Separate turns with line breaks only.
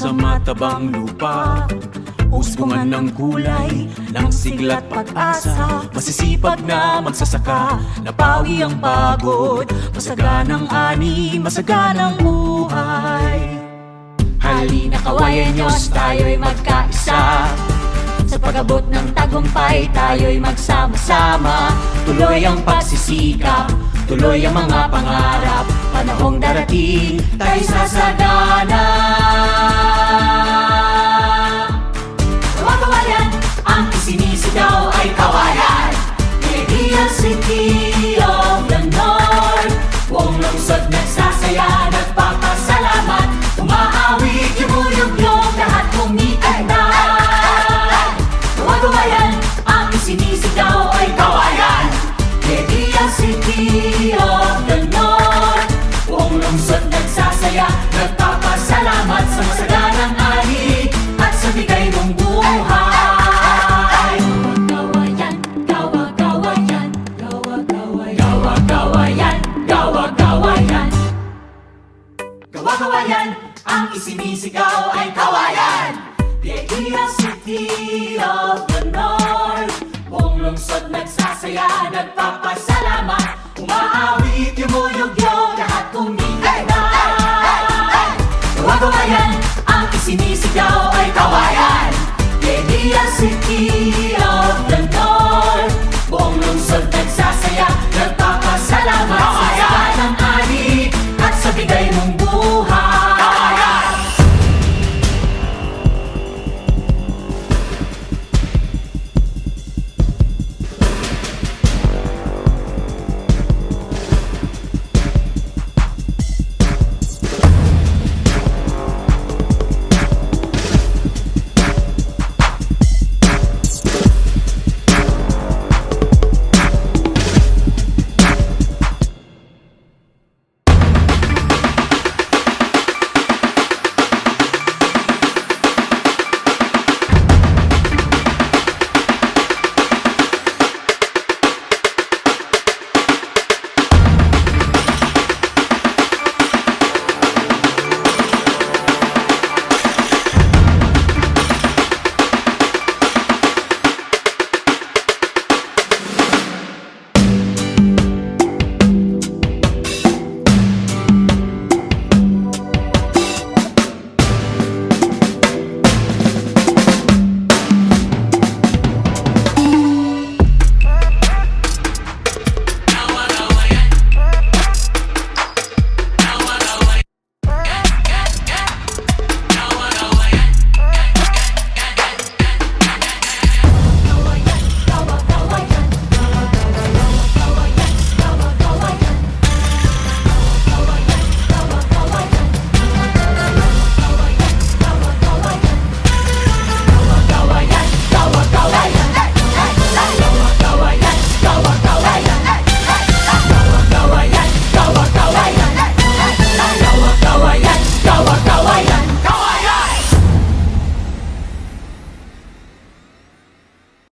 sa matabang lupa. Husbungan ng kulay, ng sigla't pag-asa. Masisipag na magsasaka, nabawi ang pagod. Masaganang ani, masaganang buhay.
Halina kawayan Diyos, tayo'y magkaisa. Sa pag-abot ng tagumpay, tayo'y magsama-sama. Tuloy ang pagsisikap, tuloy ang mga pangarap. Panahong darating, tayo'y sasagana. Kawayan, ang isinisigaw ay kawayan. Ideal City of the North. Buong lungsod nagsasaya, nagpapasalamat. Umaawit, yumuyugyog, lahat kumikindag. Kawayan, ang isinisigaw ay kawayan. Ideal City of the North. Buong lungsod nagsasaya, nagpapasalamat sa masaganang ani at sa bigay mong buhay. Gawa-gawayan, gawa-gawayan, gawa-gawayan, gawa-gawayan, gawa-gawayan. Gawa-gawayan, ang isinisigaw ay kawayan. The ideal city of the North. Buong lungsod nagsasaya, nagpapasalamat.